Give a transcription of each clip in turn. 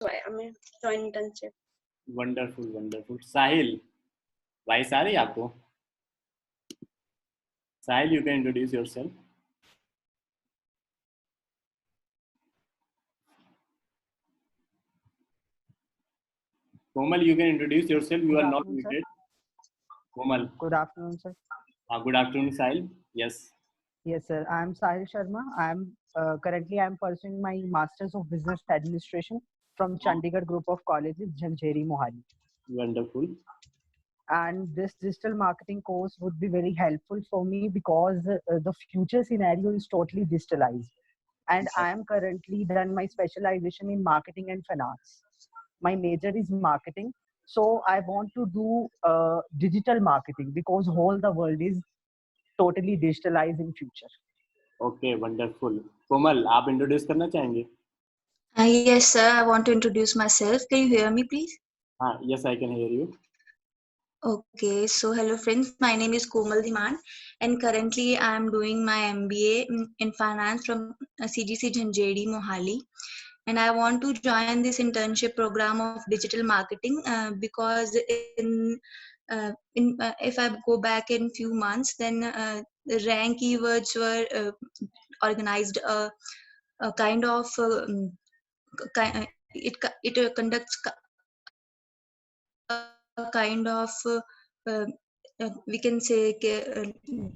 हमें join internship. Wonderful wonderful. Sahil, voice आ रही है आपको? साहिल, you can introduce yourself. Komal, you can introduce yourself. You Good are not afternoon, sir. muted. Komal. Good afternoon, sir. Good afternoon, Sahil. Yes. Yes, sir. I am Sahil Sharma. Currently I am pursuing my Masters of Business Administration from Chandigarh Group of Colleges, Jhanjheri, Mohali. Wonderful. And this digital marketing course would be very helpful for me because the future scenario is totally digitalized. And I am currently done my specialization in marketing and finance. My major is marketing. So I want to do digital marketing because whole the world is totally digitalized in future. Okay, wonderful. Komal, आप introduce करना चाहेंगे? Yes, sir. I want to introduce myself. Can you hear me, please? Yes, I can hear you. Okay, so hello friends, my name is Komal Dhiman and currently I am doing my MBA in finance from CGC Jhanjheri, Mohali, and I want to join this internship program of digital marketing because if I go back in few months, then the rank keywords were organized a kind of it conducts a kind of uh, we can say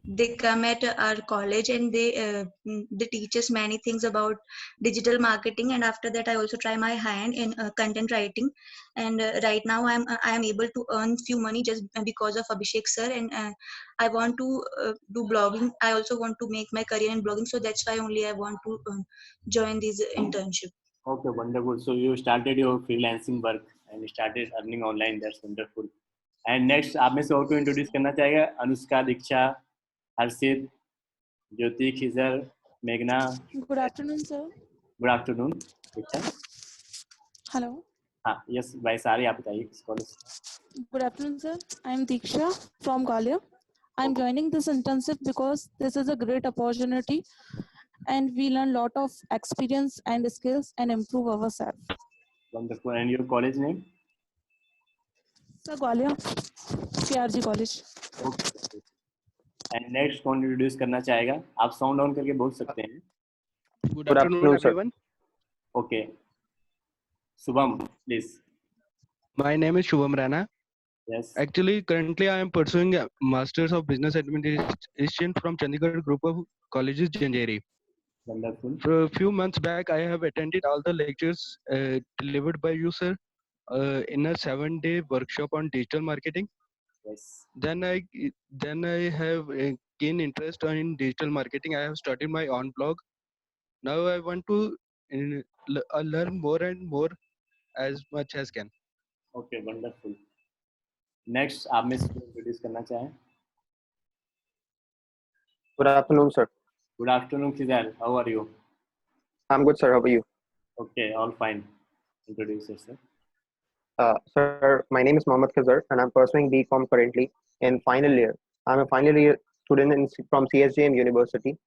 they come at our college and they teach us many things about digital marketing, and after that I also try my hand in content writing, and right now I am able to earn few money just because of Abhishek sir, and I want to do blogging. I also want to make my career in blogging, so that's why only I want to join this internship. Okay, wonderful. So you started your freelancing work and started earning online. That's wonderful. And next, आप में से और को introduce करना चाहेगा? अनुष्का, दीक्षा, हर्षित, ज्योति, खिजर, मेघना. Good afternoon, sir. Good afternoon, दीक्षा. Hello. Yes, voice आ रही है, आप बताइए किस कॉलेज से? Good afternoon, sir. I am Diksha from Gwalior. I am joining this internship because this is a great opportunity and we learn lot of experience and skills and improve ourselves. Wonderful. And your college name? Sir, Gwalior, CRG College. Okay. And next कौन introduce करना चाहेगा? आप sound on करके बोल सकते हैं. Good afternoon, everyone. Okay. Shubham, please. My name is Shubham Rana. Yes. Actually, currently I am pursuing a Masters of Business Administration from Chandigarh Group of Colleges, Jhanjheri. Wonderful. For a few months back, I have attended all the lectures delivered by you, sir, in a 7-day workshop on digital marketing. Yes. Then I have gained interest in digital marketing. I have started my own blog. Now I want to learn more and more as much as can. Okay, wonderful. Next, आप में से introduce करना चाहें? Good afternoon, sir. Good afternoon, Khizar. How are you? I'm good, sir. How are you? Okay, all fine. Introduce yourself. Sir, my name is Mohammad Khizar, and I'm pursuing BCom currently in final year. I'm a final year student from CSJM University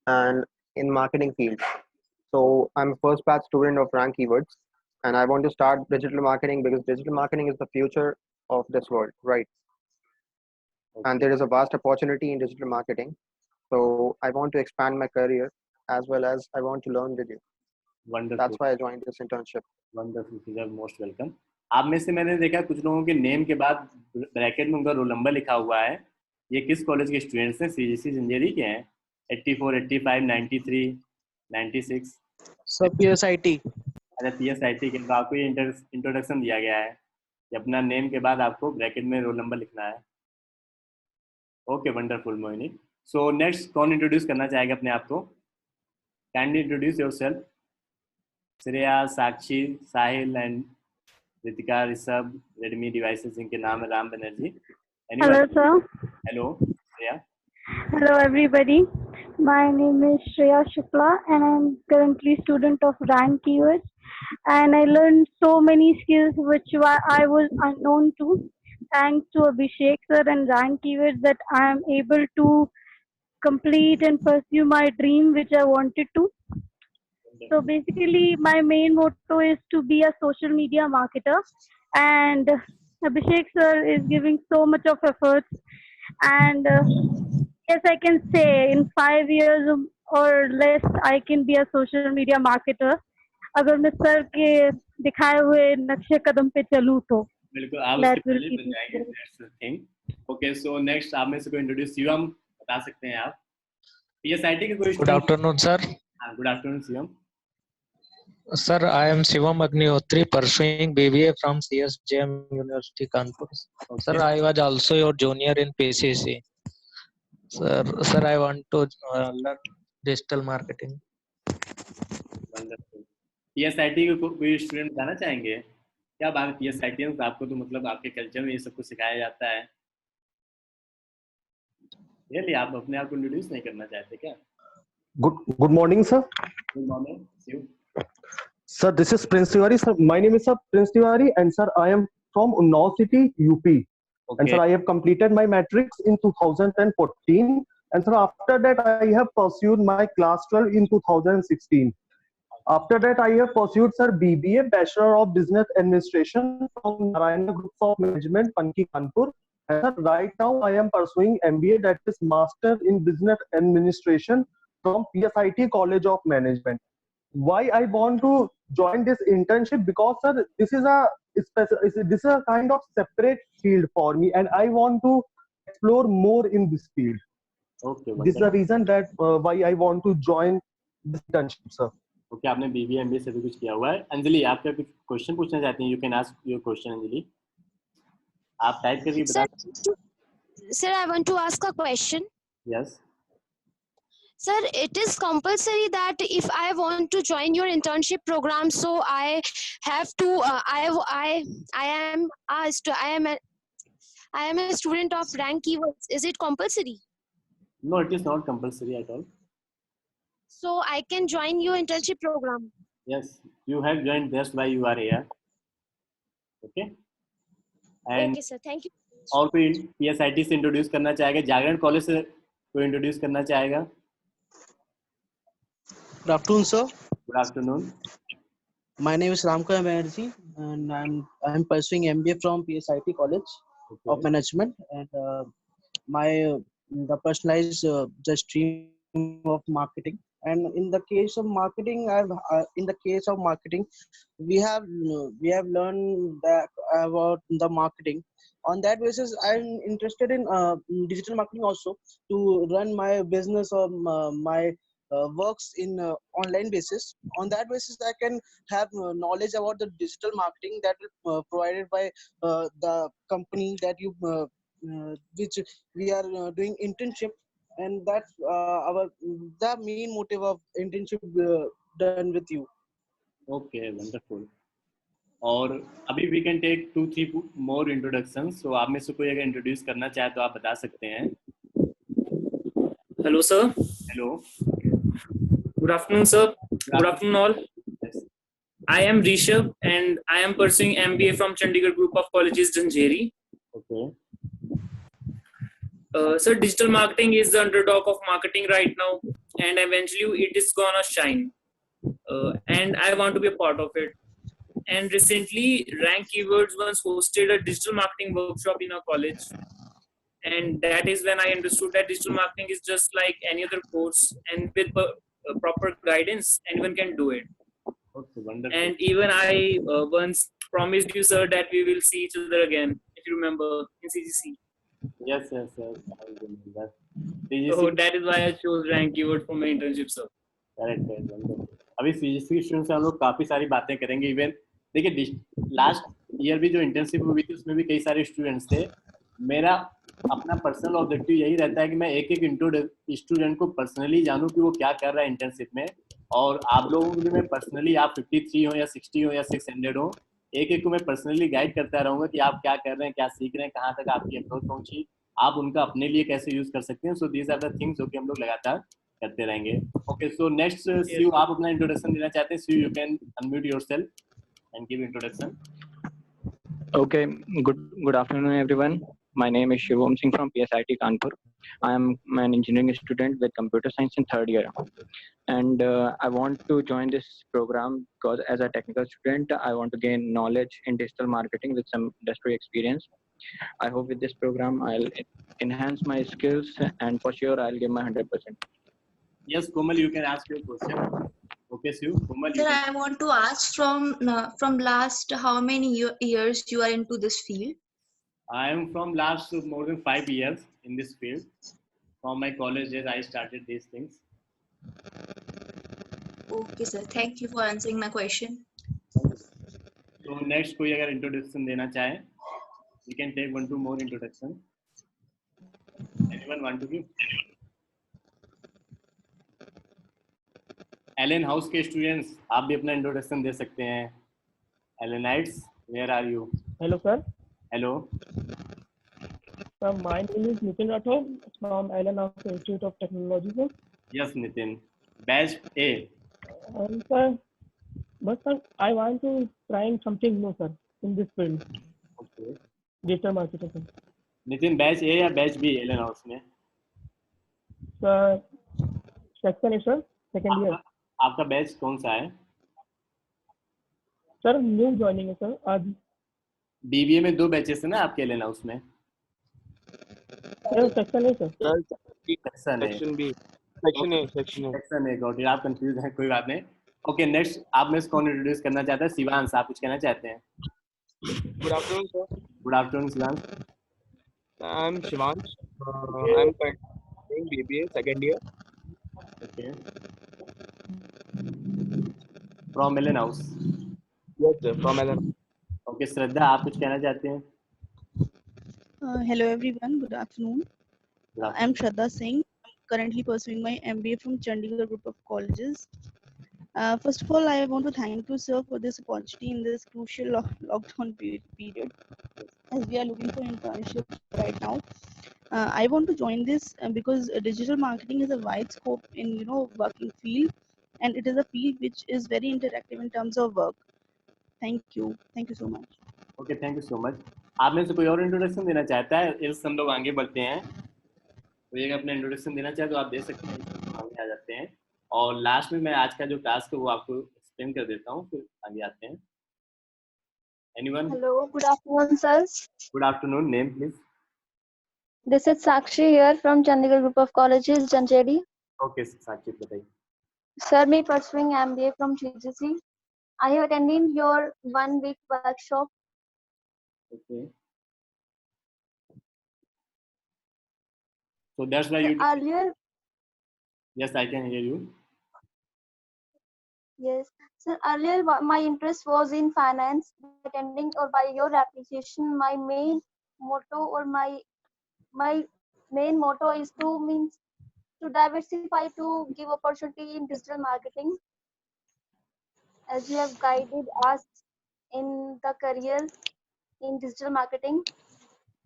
and in marketing field. So I'm a first batch student of Rank Keywords, and I want to start digital marketing because digital marketing is the future of this world, right? Okay. And there is a vast opportunity in digital marketing. So I want to expand my career as well as I want to learn with you. Wonderful. That's why I joined this internship. Wonderful, Khizar. Most welcome. आप में से मैंने देखा कुछ लोगों के name के बाद ब्रैकेट में उनका रोल नंबर लिखा हुआ है. ये किस कॉलेज के स्टूडेंट्स हैं? सीजीसी जंजेरी के हैं. 84, 85, 93, 96. सब पीएसआईटी. अच्छा, पीएसआईटी के. तो आपको ये इंट्रोडक्शन दिया गया है कि अपना नेम के बाद आपको ब्रैकेट में रोल नंबर लिखना है. Okay, wonderful Mohini. So next कौन इंट्रोड्यूस करना चाहेगा अपने आप को? Kindly introduce yourself. Shreya, Sakshi, Sahil and Ritika, Rishabh, Redmi devices इनके नाम है. Ram Banerjee. Hello, sir. Hello, Shreya. Hello, everybody. My name is Shreya Shukla, and I'm currently student of Rank Keywords. And I learned so many skills which I was unknown to. Thanks to Abhishek sir and Rank Keywords, that I am able to complete and pursue my dream which I wanted to. So basically, my main motto is to be a social media marketer, and Abhishek sir is giving so much of efforts. And yes, I can say in 5 years or less, I can be a social media marketer. अगर मैं sir के दिखाए हुए नक्शे कदम पे चलूँ तो बिल्कुल आप उसके that will पहले be बन जाएंगे, great. That's the thing. Okay, so next आप में से कोई इंट्रोड्यूस, शिवम बता सकते हैं आप? पीएसआईटी के कोई Good स्टूडेंट? afternoon, sir. हाँ, good afternoon Shivam. Sir, I am Shivam Agnihotri, pursuing BBA from CSJM University, Kanpur. Sir, okay, I was also your junior in PCC. Sir, I want to learn digital marketing. Wonderful. PSIT के कोई student बताना चाहेंगे क्या बात? PSIT में आपको तो मतलब आपके कल्चर में ये सब कुछ सिखाया जाता है, रियली आप अपने आप को इंट्रोड्यूस नहीं करना चाहते क्या? Good morning, sir. Good morning Shiv. Sir, this is Prince Tiwari. Sir, my name is Sir Prince Tiwari, and sir, I am from Unnao City, UP. And okay, sir, I have completed my matrix in 2014. And sir, after that, I have pursued my class 12 in 2016. After that, I have pursued sir BBA, Bachelor of Business Administration from Narayana Group of Management, Panki, Kanpur. And sir, right now I am pursuing MBA, that is Master in Business Administration from PSIT College of Management. Why I want to join this internship? Because sir, this is a kind of separate field for me, and I want to explore more in this field. Okay, This is the reason that why I want to join this internship, sir. Okay, आपने BBA MBA से भी कुछ किया हुआ है। अंजलि आप क्या कुछ क्वेश्चन पूछना चाहती हैं? You can ask your question Anjali, आप टाइप करके बता। Sir, I want to ask a question. Yes, Sir, it is compulsory that if I want to join your internship program, so I have to. I am a student of rank keywords. Is it compulsory? No it is not compulsory at all. So I can join your internship program. Yes, you have joined, that's why you are here. Okay, and Okay, sir. Thank you. और कोई PSIT से introduce करना चाहेगा? जागरण college से कोई introduce करना चाहेगा? Good afternoon, sir. Good afternoon. My name is Ramkaya Banerjee, and I'm pursuing MBA from PSIT College of Management, and the personalized the stream of marketing. And in the case of marketing, we have learned that about the marketing. On that basis, I'm interested in digital marketing also, to run my business or my works in online basis. On that basis, I can have knowledge about the digital marketing that will provided by the company that you which we are doing internship, and that's the main motive of internship done with you. Okay, wonderful. और अभी we can take 2-3 more introduction. So आप में से कोई अगर introduce करना चाहे तो आप बता सकते हैं। Hello, sir. Hello, Good afternoon, sir. Good afternoon, all. I am Rishabh, and I am pursuing MBA from Chandigarh Group of Colleges, Janjeri. Okay, Sir, digital marketing is the underdog of marketing right now, and eventually it is gonna shine. And I want to be a part of it. And recently, Rank Keywords once hosted a digital marketing workshop in our college. And that is when I understood that digital marketing is just like any other course, and with proper guidance, anyone can do it. Okay, wonderful. And even I once promised you, sir, that we will see each other again, if you remember, in CGC. Yes yes yes, I remember. So that is why I chose Rank Keyword for my internship, sir. Correct है, wonderful. अभी CGC student से हम लोग काफी सारी बातें करेंगे। Even देखिए, लास्ट ईयर भी जो इंटर्नशिप हुई थी उसमें भी कई सारे स्टूडेंट्स थे। मेरा अपना पर्सनल ऑब्जेक्टिव यही रहता है कि मैं एक एक स्टूडेंट को पर्सनली जानूं कि वो क्या कर रहा है इंटर्नशिप में, और आप लोगों के लिए मैं पर्सनली, आप 53 हो या 60 हो या 600 हो, एक एक को मैं पर्सनली गाइड करता रहूंगा कि आप क्या कर रहे हैं, क्या सीख रहे हैं, कहाँ तक आपकी अप्रोच पहुंची, आप उनका अपने लिए कैसे यूज कर सकते हैं। So these are the things जो कि हम लोग लगातार करते रहेंगे। ओके, सो नेक्स्ट शिव, आप अपना इंट्रोडक्शन देना चाहते हैं? Shiv, you can unmute yourself and give introduction. Okay, good afternoon everyone. My name is Shivam Singh from PSIT Kanpur. I am an engineering student with computer science in third year. And I want to join this program because as a technical student, I want to gain knowledge in digital marketing with some industry experience. I hope with this program, I'll enhance my skills and for sure I'll give my 100%. Yes, Komal, you can ask your question. Okay, Shiv, Komal, you Sir, can. I want to ask from last how many years you are into this field? I am from last more than 5 years in this field. From my college days, I started these things. Okay, sir. Thank you for answering my question. So next, कोई अगर introduction देना चाहे, we can take 1-2 more introduction. Anyone want to give? Allen House के students, आप भी अपना introduction दे सकते हैं. Allenites, where are you? Hello, sir. Hello. Sir, my name is Nitin Rathod from Allen House Institute of Technology, sir. Yes, Nitin. Batch A. Sir, but sir, I want to try something new, sir, in this field. Okay. Digital marketing, sir. Nitin, batch A या batch B Allen House में? Sir, section A, sir, second year. आपका batch कौन सा है? Sir, new joining है, sir, आज. BBA में 2 batches है ना आपके Allen House में? Sir, section A, sir. Section A. Section B. Section A. Section A. Section A, got it. आप कंफ्यूज हैं, कोई बात नहीं. ओके, नेक्स्ट आप में से कौन इंट्रोड्यूस करना चाहता है? शिवांश, आप कुछ कहना चाहते हैं? Good afternoon, sir. Good afternoon Shivansh. I'm Shivansh. I'm currently in BBA second year. Okay. From Allen House. Yes, sir. From Allen. Okay, श्रद्धा, आप कुछ कहना चाहते हैं? Hello everyone, good afternoon. I am Shraddha Singh. I'm currently pursuing my MBA from Chandigarh Group of Colleges. First of all, I want to thank you, sir, for this opportunity in this crucial lockdown period, as we are looking for internships right now. I want to join this because digital marketing is a wide scope in working field, and it is a field which is very interactive in terms of work. Thank you so much. Okay, thank you so much. आप में से कोई और introduction देना चाहता है? इस हम लोग आगे बढ़ते हैं. कोई अगर अपना इंट्रोडक्शन देना चाहे तो आप दे सकते हैं. आगे आ जाते हैं और लास्ट में मैं आज का जो टास्क है वो आपको एक्सप्लेन कर देता हूँ, फिर आगे आते हैं. Anyone? Hello, good afternoon, sir. Good afternoon. Name, please. This is Sakshi here from Chandigarh Group of Colleges, Janjedi. Okay, Sakshi, बताइए. Sir, me pursuing MBA from GGC. I have attended your 1-week workshop. Okay. So that's why you. Earlier, Yes, I can hear you. yes. Sir, earlier my interest was in finance. Attending or by your application, my main motto or my main motto is to diversify, to give opportunity in digital marketing, as you have guided us in the career in digital marketing.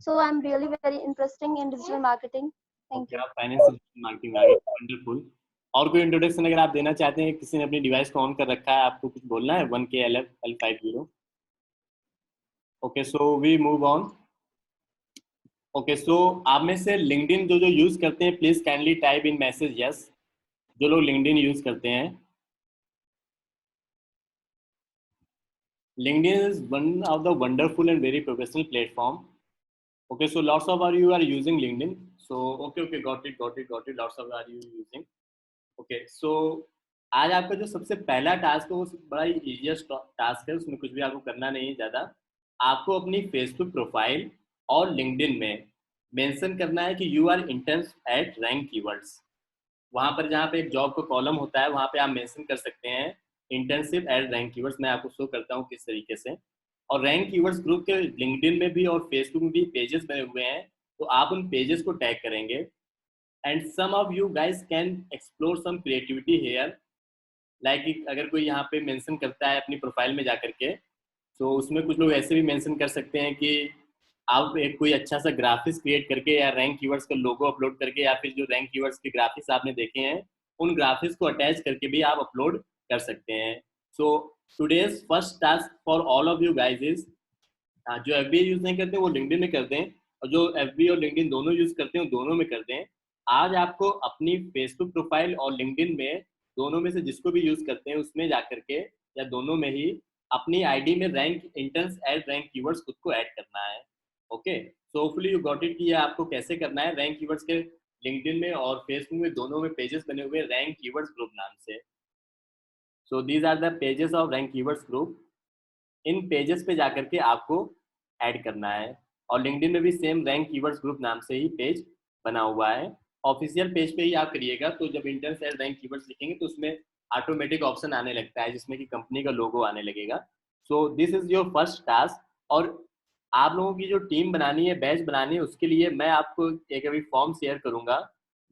So I'm really very interested in digital marketing. Thank you. Financial marketing आ गई. Wonderful. और कोई introduction अगर आप देना चाहते हैं? किसी ने अपनी डिवाइस को ऑन कर रखा है, आपको कुछ बोलना है? 1KLF-L50. Okay, so we move on. Okay, so आप में से लिंक्डइन जो यूज करते हैं, please kindly type in message yes. जो लोग लिंक्डइन यूज करते हैं. LinkedIn is one of the wonderful and very professional platform. Okay, so lots of you are using LinkedIn. So okay, got it. Lots of are you using. Okay, so आज आपका जो सबसे पहला task है वो बड़ा ही इजीएस्ट टास्क है. उसमें कुछ भी आपको करना नहीं है ज़्यादा. आपको अपनी फेसबुक प्रोफाइल और लिंक्डइन में मेंशन करना है कि you are interns at Rank Keywords. वहाँ पर जहाँ पे एक जॉब का कॉलम होता है वहाँ पे आप मेंशन कर सकते हैं इंटर्नशिप एट रैंक कीवर्ड्स. मैं आपको शो करता हूँ किस तरीके से. और रैंक कीवर्ड्स ग्रुप के लिंक्डइन में भी और फेसबुक में भी पेजेस बने हुए हैं, तो आप उन पेजेस को टैग करेंगे. And some of you guys can explore some creativity here. Like अगर कोई यहाँ पे मेंशन करता है अपनी प्रोफाइल में जा करके, तो उसमें कुछ लोग ऐसे भी मेंशन कर सकते हैं कि आप एक कोई अच्छा सा ग्राफिक्स क्रिएट करके या रैंक कीवर्ड्स का लोगो अपलोड करके या फिर जो रैंक कीवर्ड्स के ग्राफिक्स आपने देखे हैं उन ग्राफिक्स को अटैच करके भी आप अपलोड कर सकते हैं. So today's first task for all of you guys is, जो FBA यूज नहीं करते वो लिंक्डइन में करते हैं, और जो FB और लिंक्डइन दोनों यूज करते हैं दोनों में कर दें। आज आपको अपनी फेसबुक प्रोफाइल और लिंक्डइन में दोनों में से जिसको भी यूज करते हैं उसमें जाकर के या दोनों में ही अपनी आईडी में rank interns ad rank keywords खुद को ऐड करना है। Okay, so hopefully you got it कि ये आपको कैसे करना है। रैंक कीवर्ड्स के लिंक्डइन में और फेसबुक में दोनों में पेजेस बने हुए रैंक कीवर्ड्स ग्रुप नाम से। So these are the pages of Rank Keywords group. इन पेजेस पे जाकर के आपको ऐड करना है और लिंक्डइन में भी सेम रैंक कीवर्ड्स ग्रुप नाम से ही पेज बना हुआ है। ऑफिशियल पेज पे ही आप करिएगा तो जब इंटर्न्स एड रैंक कीवर्ड्स लिखेंगे तो उसमें ऑटोमेटिक ऑप्शन आने लगता है जिसमें कि कंपनी का लोगो आने लगेगा। So this is your first task. और आप लोगों की जो टीम बनानी है, बैच बनानी है, उसके लिए मैं आपको एक अभी फॉर्म शेयर करूंगा,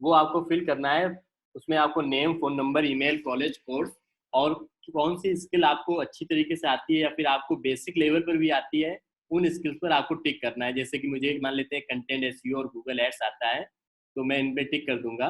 वो आपको फिल करना है। उसमें आपको name, phone number, email, college, course और कौन सी स्किल आपको अच्छी तरीके से आती है या फिर आपको बेसिक लेवल पर भी आती है, उन स्किल्स पर आपको टिक करना है। जैसे कि मुझे मान लेते हैं कंटेंट एसईओ और गूगल एड्स आता है तो मैं इन पे टिक कर दूंगा।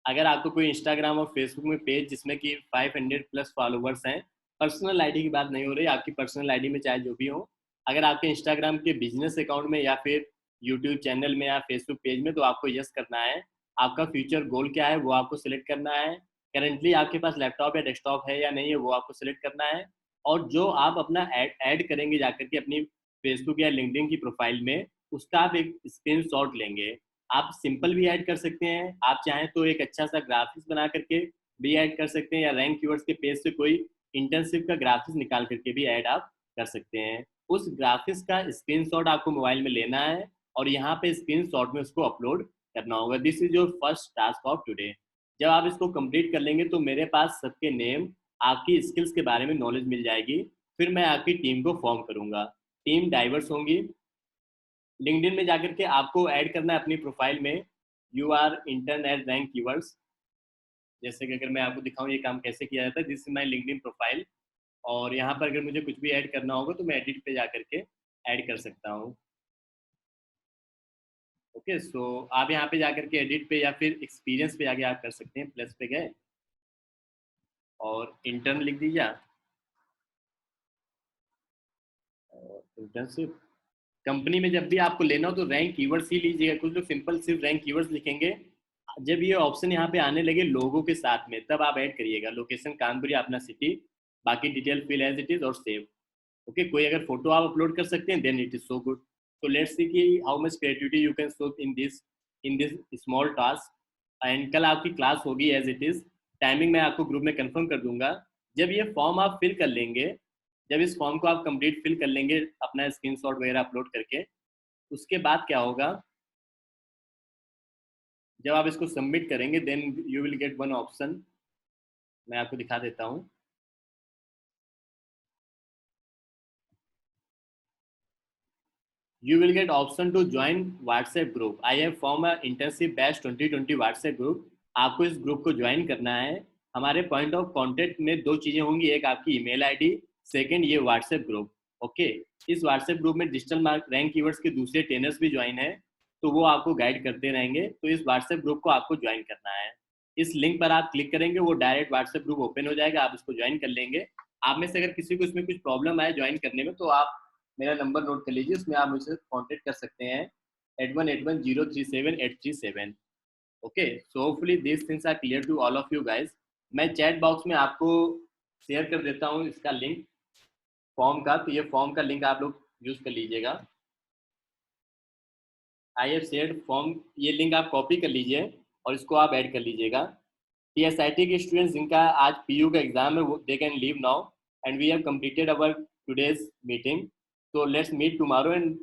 अगर आपको कोई इंस्टाग्राम और फेसबुक में पेज जिसमें कि 500 प्लस फॉलोवर्स हैं, पर्सनल आईडी की बात नहीं हो रही, आपकी पर्सनल आईडी में चाहे जो भी हो, अगर आपके इंस्टाग्राम के बिजनेस अकाउंट में या फिर यूट्यूब चैनल में या फेसबुक पेज में, तो आपको यस करना है। आपका फ्यूचर गोल क्या है वो आपको सिलेक्ट करना है। करेंटली आपके पास लैपटॉप या डेस्कटॉप है या नहीं है वो आपको सिलेक्ट करना है। और जो आप अपना ऐड करेंगे जाकर के अपनी फेसबुक या लिंक्डइन की प्रोफाइल में, उसका आप एक स्क्रीनशॉट लेंगे। आप सिंपल भी ऐड कर सकते हैं, आप चाहें तो एक अच्छा सा ग्राफिक्स बना करके भी ऐड कर सकते हैं, या रैंक कीवर्ड्स के पेज से कोई इंटर्नशिप का ग्राफिक्स निकाल करके भी ऐड आप कर सकते हैं। उस ग्राफिक्स का स्क्रीनशॉट आपको मोबाइल में लेना है और यहाँ पे स्क्रीनशॉट में उसको अपलोड करना होगा। This is your first task of today. जब आप इसको कंप्लीट कर लेंगे तो मेरे पास सबके नेम, आपकी स्किल्स के बारे में नॉलेज मिल जाएगी। फिर मैं आपकी टीम को फॉर्म करूंगा। टीम डाइवर्स होंगी। लिंक्डइन में जाकर के आपको ऐड करना है अपनी प्रोफाइल में you are intern at Rank Keywords. जैसे कि अगर मैं आपको दिखाऊं ये काम कैसे किया जाता है, this is my LinkedIn profile. और यहाँ पर अगर मुझे कुछ भी ऐड करना होगा तो मैं एडिट पे जाकर के ऐड कर सकता हूँ। ओके, सो आप यहाँ पे जाकर के एडिट पे या फिर एक्सपीरियंस पे जाके आप कर सकते हैं। प्लस पे गए और इंटर्न लिख दीजिए। इंटर्नशिप कंपनी में जब भी आपको लेना हो तो रैंक कीवर्ड्स ही लीजिएगा। कुछ लोग सिंपल सिर्फ रैंक कीवर्ड्स लिखेंगे। जब ये ऑप्शन यहाँ पे आने लगे लोगो के साथ में, तब आप ऐड करिएगा लोकेशन कानपुर या अपना सिटी, बाकी detail fill as it is और सेव। ओके, कोई अगर फोटो आप अपलोड कर सकते हैं then it is so good. तो लेट्स सी कि how much creativity you can show in this small task. And कल आपकी क्लास होगी एज इट इज। टाइमिंग मैं आपको ग्रुप में कंफर्म कर दूंगा। जब ये फॉर्म आप फिल कर लेंगे, जब इस फॉर्म को आप कंप्लीट फिल कर लेंगे अपना स्क्रीनशॉट वगैरह अपलोड करके, उसके बाद क्या होगा, जब आप इसको सबमिट करेंगे then you will get one option. मैं आपको दिखा देता हूँ। You will get option to join WhatsApp group. I have formed a internship batch 2020 WhatsApp group. आपको इस ग्रुप को ज्वाइन करना है। हमारे पॉइंट ऑफ कांटेक्ट में दो चीजें होंगी, एक आपकी ईमेल आईडी, सेकंड ये व्हाट्सएप ग्रुप। ओके, इस व्हाट्सएप ग्रुप में डिजिटल रैंक कीवर्ड्स के दूसरे ट्रेनर्स भी ज्वाइन है, तो वो आपको गाइड करते रहेंगे। तो इस व्हाट्सएप ग्रुप को आपको ज्वाइन करना है। इस लिंक पर आप क्लिक करेंगे, वो डायरेक्ट व्हाट्सएप ग्रुप ओपन हो जाएगा, आप इसको ज्वाइन कर लेंगे। आप में से अगर किसी को इसमें कुछ प्रॉब्लम आए ज्वाइन करने में, तो आप मेरा नंबर नोट कर लीजिए, उसमें आप मुझसे कांटेक्ट कर सकते हैं 8181037837। Okay, so hopefully this things are clear to all of you guys. मैं चैट बॉक्स में आपको शेयर कर देता हूँ इसका लिंक फॉर्म का, तो ये फॉर्म का लिंक आप लोग यूज कर लीजिएगा। आई हैव शेयर्ड फॉर्म, ये लिंक आप कॉपी कर लीजिए और इसको आप ऐड कर लीजिएगा। TSIT के स्टूडेंट्स जिनका आज PU का एग्जाम है, वो they can leave now and we have completed our today's meeting. So let's meet tomorrow and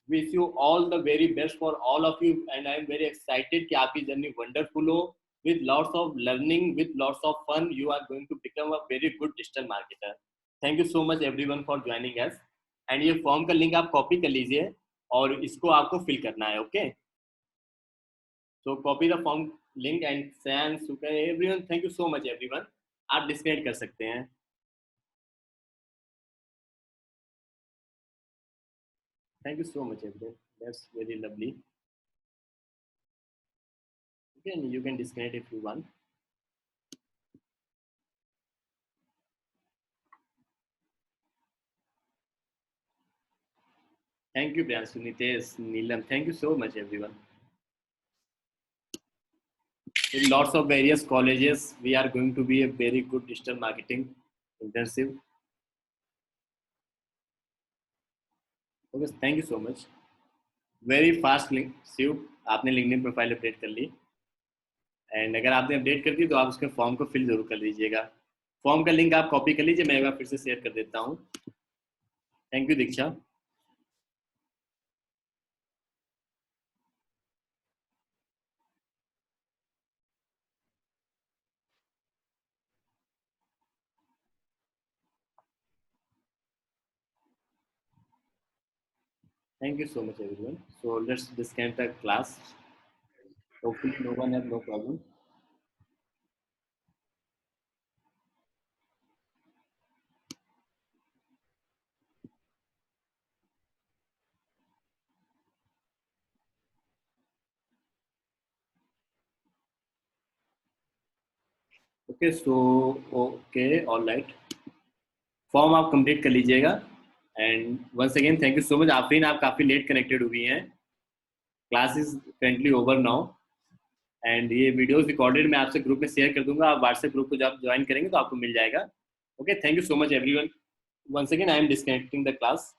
wish you all the very best for all of you. And I am very excited कि आपकी journey wonderful हो, with lots of learning, with lots of fun. You are going to become a very good digital marketer. Thank you so much everyone for joining us. And ये form का link आप copy कर लीजिए और इसको आपको fill करना है। Okay, so copy the form link and Sayan, Sukha, everyone, thank you so much everyone. आप डिस्कनेक्ट कर सकते हैं। Thank you so much everyone. That's very lovely. You can disconnect if you want. Thank you, Priyanshu, Nitesh, Neelam. Thank you so much, everyone. In lots of various colleges, we are going to be a very good digital marketing intensive. Okay, thank you so much. Very fast link, Shiv, आपने LinkedIn profile update कर ली, and अगर आपने update कर दी तो आप उसके form को fill जरूर कर लीजिएगा. फॉर्म का लिंक आप कॉपी कर लीजिए, मैं एक बार फिर से शेयर कर देता हूँ. Thank you Diksha. Thank you so much, everyone. So let's disconnect the class. Hopefully, no one has no problem. Okay, so okay, all right. Form आप कंप्लीट कर लीजिएगा. And once again thank you so much. Afreen, आप काफ़ी late connected हुई हैं. Class is currently over now, and ये videos recorded मैं आपसे ग्रुप में शेयर कर दूंगा. आप व्हाट्सएप ग्रुप को जब ज्वाइन करेंगे तो आपको मिल जाएगा. Okay, thank you so much everyone. Once again I am disconnecting the class.